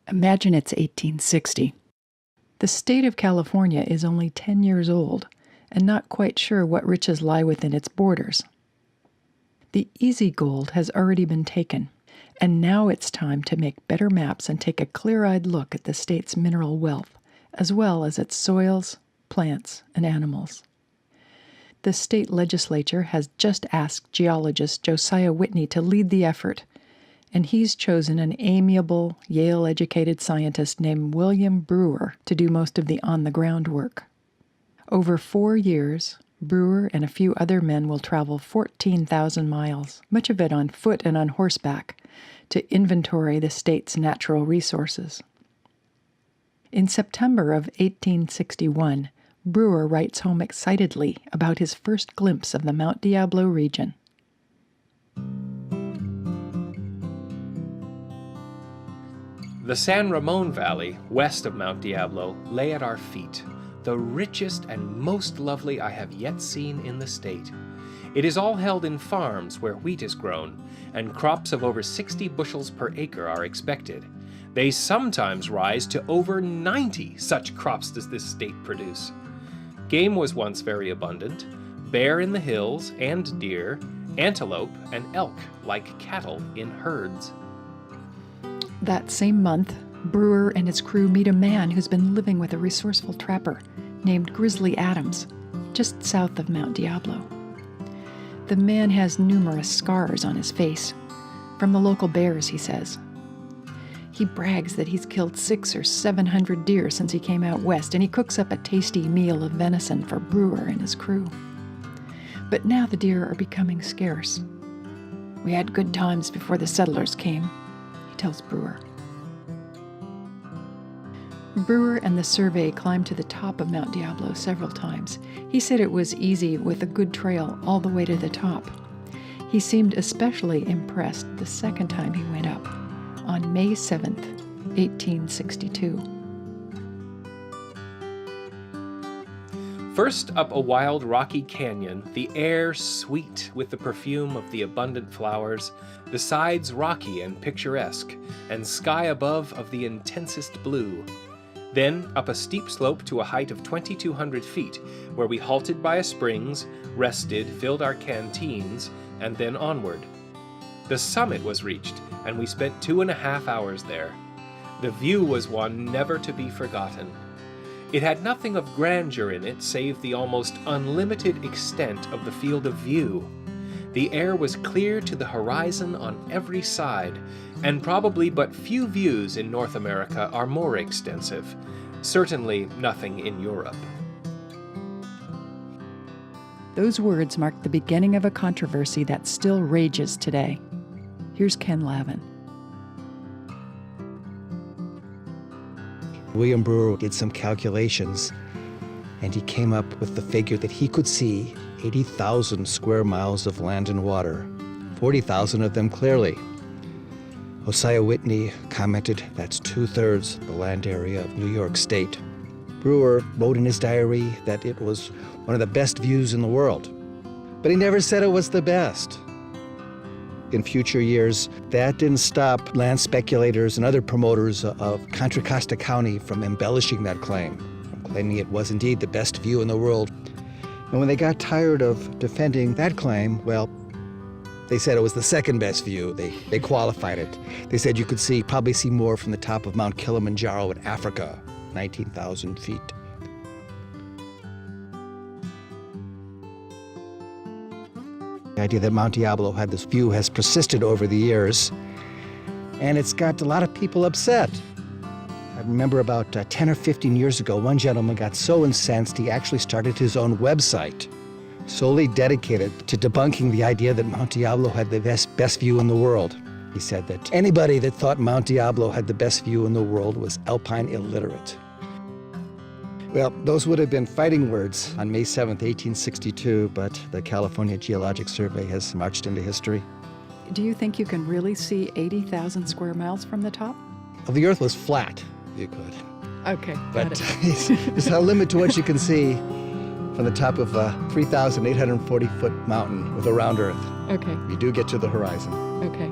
Imagine it's 1860. The state of California is only 10 years old and not quite sure what riches lie within its borders. The easy gold has already been taken, and now it's time to make better maps and take a clear-eyed look at the state's mineral wealth, as well as its soils, plants, and animals. The state legislature has just asked geologist Josiah Whitney to lead the effort, and he's chosen an amiable, Yale-educated scientist named William Brewer to do most of the on-the-ground work. Over 4 years, Brewer and a few other men will travel 14,000 miles, much of it on foot and on horseback, to inventory the state's natural resources. In September of 1861, Brewer writes home excitedly about his first glimpse of the Mount Diablo region. The San Ramon Valley, west of Mount Diablo, lay at our feet, the richest and most lovely I have yet seen in the state. It is all held in farms where wheat is grown, and crops of over 60 bushels per acre are expected. They sometimes rise to over 90 such crops does this state produce. Game was once very abundant, bear in the hills and deer, antelope and elk like cattle in herds. That same month, Brewer and his crew meet a man who's been living with a resourceful trapper named Grizzly Adams, just south of Mount Diablo. The man has numerous scars on his face, from the local bears, he says. He brags that he's killed 600 or 700 deer since he came out west, and he cooks up a tasty meal of venison for Brewer and his crew. But now the deer are becoming scarce. "We had good times before the settlers came," he tells Brewer. Brewer and the survey climbed to the top of Mount Diablo several times. He said it was easy with a good trail all the way to the top. He seemed especially impressed the second time he went up, on May 7th, 1862. First up a wild rocky canyon, the air sweet with the perfume of the abundant flowers, the sides rocky and picturesque, and sky above of the intensest blue. Then up a steep slope to a height of 2,200 feet, where we halted by a springs, rested, filled our canteens, and then onward. The summit was reached, and we spent 2.5 hours there. The view was one never to be forgotten. It had nothing of grandeur in it save the almost unlimited extent of the field of view. The air was clear to the horizon on every side, and probably but few views in North America are more extensive. Certainly nothing in Europe. Those words marked the beginning of a controversy that still rages today. Here's Ken Lavin. William Brewer did some calculations, and he came up with the figure that he could see 80,000 square miles of land and water, 40,000 of them clearly. Josiah Whitney commented that's 2/3 the land area of New York State. Brewer wrote in his diary that it was one of the best views in the world, but he never said it was the best. In future years, that didn't stop land speculators and other promoters of Contra Costa County from embellishing that claim, from claiming it was indeed the best view in the world. And when they got tired of defending that claim, well, they said it was the second best view. They qualified it. They said you could probably see more from the top of Mount Kilimanjaro in Africa, 19,000 feet. The idea that Mount Diablo had this view has persisted over the years, and it's got a lot of people upset. I remember about 10 or 15 years ago, one gentleman got so incensed he actually started his own website, solely dedicated to debunking the idea that Mount Diablo had the best view in the world. He said that anybody that thought Mount Diablo had the best view in the world was alpine illiterate. Well, those would have been fighting words on May 7th, 1862, but the California Geologic Survey has marched into history. Do you think you can really see 80,000 square miles from the top? If the Earth was flat, you could. Okay, But got it. there's a limit to what you can see from the top of a 3,840-foot mountain with a round Earth. Okay, You do get to the horizon. okay.